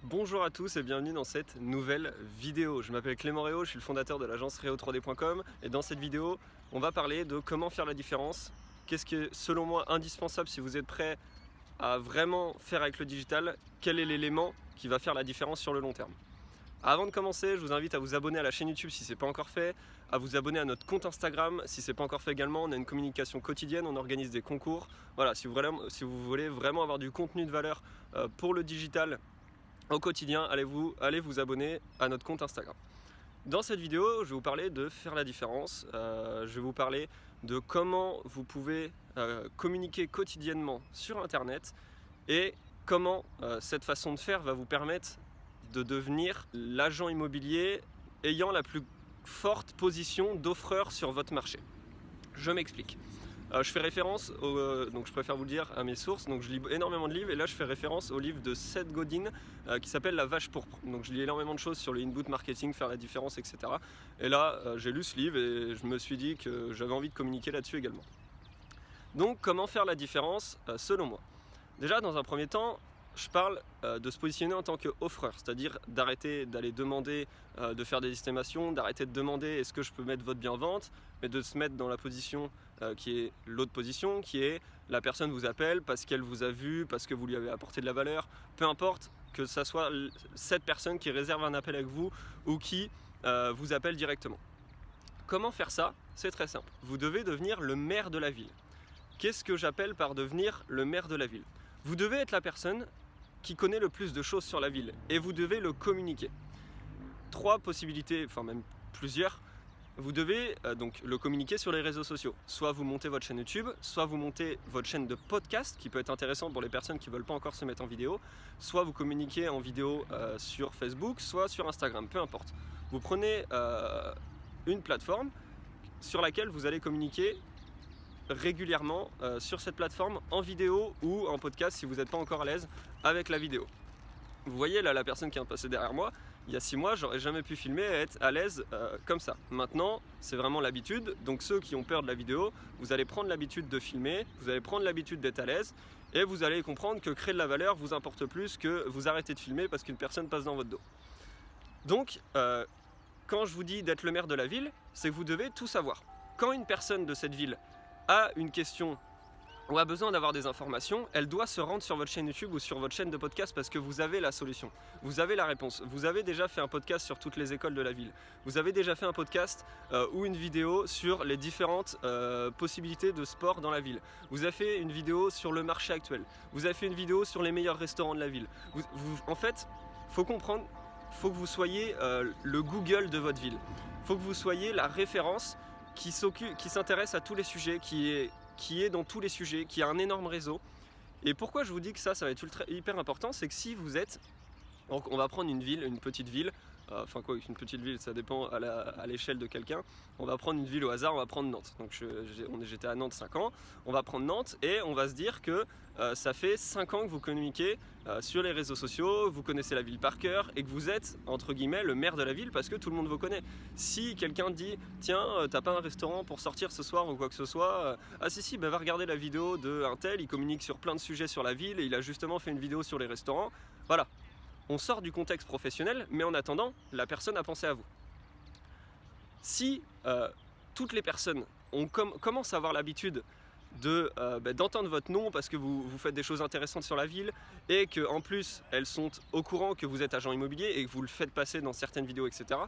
Bonjour à tous et bienvenue dans cette nouvelle vidéo. Je m'appelle Clément Réau, je suis le fondateur de l'agence Réau3D.com et dans cette vidéo, on va parler de comment faire la différence. Qu'est-ce qui est selon moi indispensable si vous êtes prêt à vraiment faire avec le digital? Quel est l'élément qui va faire la différence sur le long terme? Avant de commencer, je vous invite à vous abonner à la chaîne YouTube si ce n'est pas encore fait, à vous abonner à notre compte Instagram si ce n'est pas encore fait également. On a une communication quotidienne, on organise des concours. Voilà, si vous voulez vraiment avoir du contenu de valeur pour le digital au quotidien, allez vous abonner à notre compte Instagram. Dans cette vidéo, je vais vous parler de faire la différence. Je vais vous parler de comment vous pouvez communiquer quotidiennement sur Internet et comment cette façon de faire va vous permettre de devenir l'agent immobilier ayant la plus forte position d'offreur sur votre marché. Je m'explique. Je fais référence, donc je préfère vous le dire, à mes sources. Donc je lis énormément de livres et là je fais référence au livre de Seth Godin qui s'appelle La Vache Pourpre. Donc je lis énormément de choses sur le inbound marketing, faire la différence, etc. Et là j'ai lu ce livre et je me suis dit que j'avais envie de communiquer là-dessus également. Donc comment faire la différence selon moi? Déjà dans un premier temps, je parle de se positionner en tant qu'offreur, c'est-à-dire d'arrêter d'aller demander de faire des estimations, d'arrêter de demander est-ce que je peux mettre votre bien en vente, mais de se mettre dans la position qui est l'autre position, qui est la personne vous appelle parce qu'elle vous a vu, parce que vous lui avez apporté de la valeur, peu importe que ça soit cette personne qui réserve un appel avec vous ou qui vous appelle directement. Comment faire ça? C'est très simple. Vous devez devenir le maire de la ville. Qu'est-ce que j'appelle par devenir le maire de la ville? Vous devez être la personne qui connaît le plus de choses sur la ville et vous devez le communiquer. Trois possibilités, enfin même plusieurs. Vous devez donc le communiquer sur les réseaux sociaux. Soit vous montez votre chaîne YouTube, soit vous montez votre chaîne de podcast qui peut être intéressant pour les personnes qui ne veulent pas encore se mettre en vidéo, soit vous communiquez en vidéo sur Facebook, soit sur Instagram, peu importe. Vous prenez une plateforme sur laquelle vous allez communiquer régulièrement sur cette plateforme en vidéo ou en podcast si vous n'êtes pas encore à l'aise avec la vidéo. Vous voyez là la personne qui est passée derrière moi, il y a 6 mois j'aurais jamais pu filmer et être à l'aise comme ça. Maintenant c'est vraiment l'habitude, donc ceux qui ont peur de la vidéo, vous allez prendre l'habitude de filmer, vous allez prendre l'habitude d'être à l'aise et vous allez comprendre que créer de la valeur vous importe plus que vous arrêter de filmer parce qu'une personne passe dans votre dos. Donc quand je vous dis d'être le maire de la ville, c'est que vous devez tout savoir. Quand une personne de cette ville a une question ou a besoin d'avoir des informations, elle doit se rendre sur votre chaîne YouTube ou sur votre chaîne de podcast parce que vous avez la solution, vous avez la réponse. Vous avez déjà fait un podcast sur toutes les écoles de la ville, vous avez déjà fait un podcast ou une vidéo sur les différentes possibilités de sport dans la ville, vous avez fait une vidéo sur le marché actuel, vous avez fait une vidéo sur les meilleurs restaurants de la ville. En fait, il faut comprendre, il faut que vous soyez le Google de votre ville, il faut que vous soyez la référence qui s'intéresse à tous les sujets, qui est dans tous les sujets, qui a un énorme réseau. Et pourquoi je vous dis que ça va être hyper important, c'est que si vous êtes, on va prendre une ville, une petite ville, enfin quoi, une petite ville, ça dépend à l'échelle de quelqu'un. On va prendre une ville au hasard, on va prendre Nantes. Donc j'étais à Nantes 5 ans, on va prendre Nantes et on va se dire que ça fait 5 ans que vous communiquez sur les réseaux sociaux, vous connaissez la ville par cœur et que vous êtes, entre guillemets, le maire de la ville parce que tout le monde vous connaît. Si quelqu'un dit, tiens, t'as pas un restaurant pour sortir ce soir ou quoi que ce soit, ah si, va regarder la vidéo de un tel, il communique sur plein de sujets sur la ville et il a justement fait une vidéo sur les restaurants. Voilà. On sort du contexte professionnel, mais en attendant, la personne a pensé à vous. Si toutes les personnes commencent à avoir l'habitude d'entendre votre nom parce que vous faites des choses intéressantes sur la ville et qu'en plus elles sont au courant que vous êtes agent immobilier et que vous le faites passer dans certaines vidéos, etc.,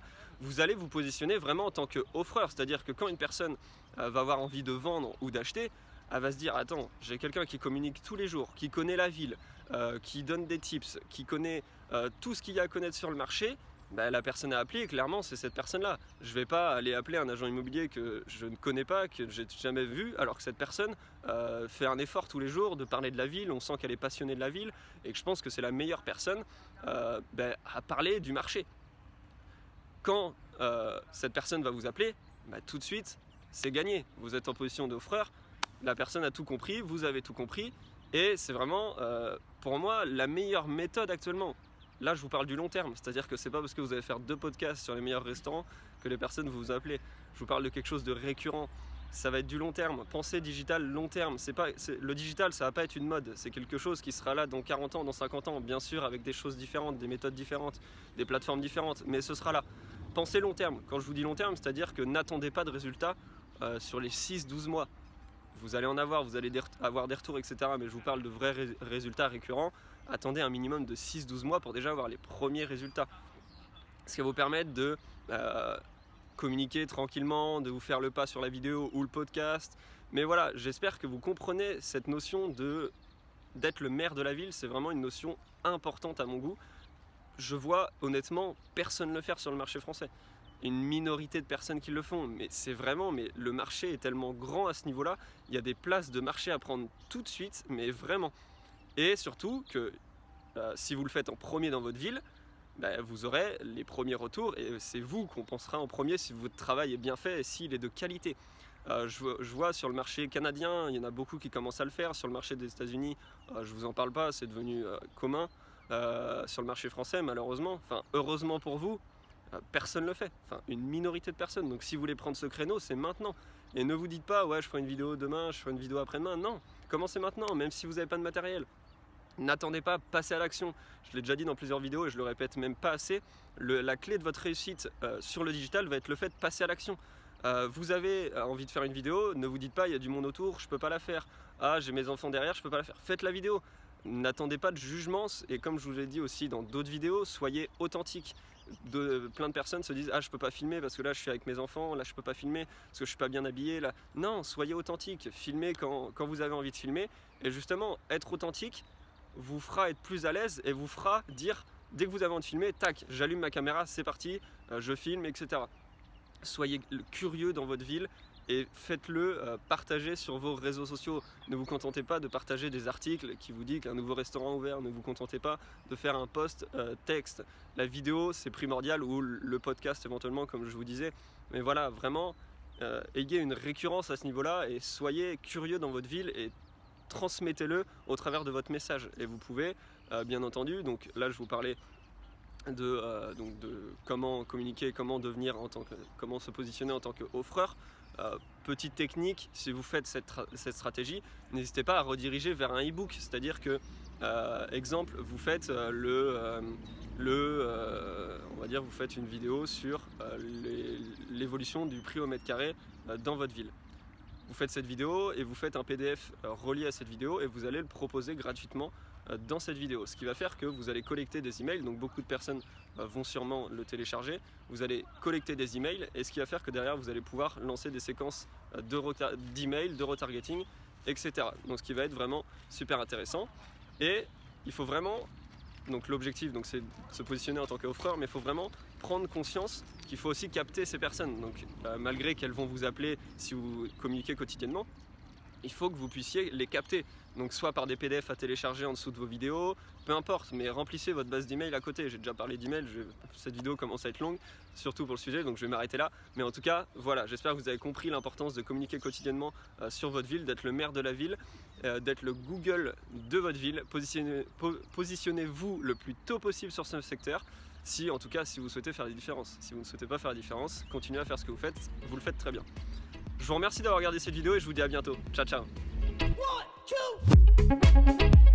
vous allez vous positionner vraiment en tant qu'offreur. C'est-à-dire que quand une personne va avoir envie de vendre ou d'acheter, elle va se dire attends, j'ai quelqu'un qui communique tous les jours, qui connaît la ville, qui donne des tips, qui connaît tout ce qu'il y a à connaître sur le marché. La personne à appeler, clairement, c'est cette personne-là. Je ne vais pas aller appeler un agent immobilier que je ne connais pas, que j'ai jamais vu, alors que cette personne fait un effort tous les jours de parler de la ville. On sent qu'elle est passionnée de la ville et que je pense que c'est la meilleure personne à parler du marché. Quand cette personne va vous appeler, tout de suite, c'est gagné. Vous êtes en position d'offreur, la personne a tout compris, vous avez tout compris, et c'est vraiment, pour moi, la meilleure méthode actuellement. Là, je vous parle du long terme, c'est-à-dire que c'est pas parce que vous allez faire 2 podcasts sur les meilleurs restaurants que les personnes vont vous appeler. Je vous parle de quelque chose de récurrent. ça va être du long terme. Pensez digital long terme. Le digital, ça va pas être une mode. C'est quelque chose qui sera là dans 40 ans, dans 50 ans, bien sûr, avec des choses différentes, des méthodes différentes, des plateformes différentes, mais ce sera là. Pensez long terme. Quand je vous dis long terme, c'est-à-dire que n'attendez pas de résultats sur les 6-12 mois. Vous allez en avoir, vous allez avoir des retours, etc. Mais je vous parle de vrais résultats récurrents. Attendez un minimum de 6-12 mois pour déjà avoir les premiers résultats. Ce qui va vous permettre de communiquer tranquillement, de vous faire le pas sur la vidéo ou le podcast. Mais voilà, j'espère que vous comprenez cette notion d'être le maire de la ville. C'est vraiment une notion importante à mon goût. Je vois honnêtement personne le faire sur le marché français. Une minorité de personnes qui le font, mais le marché est tellement grand à ce niveau-là, il y a des places de marché à prendre tout de suite, mais vraiment. Et surtout que si vous le faites en premier dans votre ville, vous aurez les premiers retours et c'est vous qu'on pensera en premier si votre travail est bien fait et s'il est de qualité. Je vois sur le marché canadien, il y en a beaucoup qui commencent à le faire. Sur le marché des États-Unis, je vous en parle pas, c'est devenu commun. Sur le marché français, malheureusement, heureusement pour vous, personne ne le fait. Une minorité de personnes. Donc si vous voulez prendre ce créneau, c'est maintenant. Et ne vous dites pas, ouais, je ferai une vidéo demain, je ferai une vidéo après-demain. Non, commencez maintenant, même si vous n'avez pas de matériel. N'attendez pas, passez à l'action. Je l'ai déjà dit dans plusieurs vidéos et je le répète même pas assez. La clé de votre réussite sur le digital va être le fait de passer à l'action. Vous avez envie de faire une vidéo, ne vous dites pas il y a du monde autour, je peux pas la faire. Ah, j'ai mes enfants derrière, je peux pas la faire. Faites la vidéo. N'attendez pas de jugement et comme je vous l'ai dit aussi dans d'autres vidéos, soyez authentique. Plein de personnes se disent ah je peux pas filmer parce que là je suis avec mes enfants, là je peux pas filmer parce que je suis pas bien habillé. Là. Non, soyez authentique. Filmez quand vous avez envie de filmer. Et justement, être authentique vous fera être plus à l'aise et vous fera dire dès que vous avez envie de filmer, tac, j'allume ma caméra, c'est parti, je filme, etc. Soyez curieux dans votre ville et faites-le partager sur vos réseaux sociaux. Ne vous contentez pas de partager des articles qui vous disent qu'un nouveau restaurant ouvert, ne vous contentez pas de faire un post texte. La vidéo c'est primordial ou le podcast éventuellement comme je vous disais. Mais voilà, vraiment ayez une récurrence à ce niveau-là et soyez curieux dans votre ville et transmettez-le au travers de votre message. Et vous pouvez bien entendu, donc là je vous parlais de comment communiquer, comment se positionner en tant qu'offreur. Petite technique, si vous faites cette stratégie, n'hésitez pas à rediriger vers un e-book, c'est-à-dire que, exemple, vous faites on va dire, vous faites une vidéo sur l'évolution du prix au mètre carré dans votre ville. Vous faites cette vidéo et vous faites un PDF relié à cette vidéo et vous allez le proposer gratuitement dans cette vidéo. Ce qui va faire que vous allez collecter des emails, donc beaucoup de personnes vont sûrement le télécharger. Vous allez collecter des emails et ce qui va faire que derrière vous allez pouvoir lancer des séquences d'emails, de retargeting, etc. Donc ce qui va être vraiment super intéressant. Et il faut vraiment, donc l'objectif c'est de se positionner en tant qu'offreur, mais il faut vraiment prendre conscience qu'il faut aussi capter ces personnes. Donc malgré qu'elles vont vous appeler si vous communiquez quotidiennement, il faut que vous puissiez les capter. Donc soit par des PDF à télécharger en dessous de vos vidéos, peu importe, mais remplissez votre base d'email à côté. J'ai déjà parlé d'email, cette vidéo commence à être longue, surtout pour le sujet, donc je vais m'arrêter là. Mais en tout cas, voilà, j'espère que vous avez compris l'importance de communiquer quotidiennement sur votre ville, d'être le maire de la ville, d'être le Google de votre ville. Positionnez-vous le plus tôt possible sur ce secteur, si vous souhaitez faire des différences. Si vous ne souhaitez pas faire la différence, continuez à faire ce que vous faites, vous le faites très bien. Je vous remercie d'avoir regardé cette vidéo et je vous dis à bientôt. Ciao, ciao. 1, 2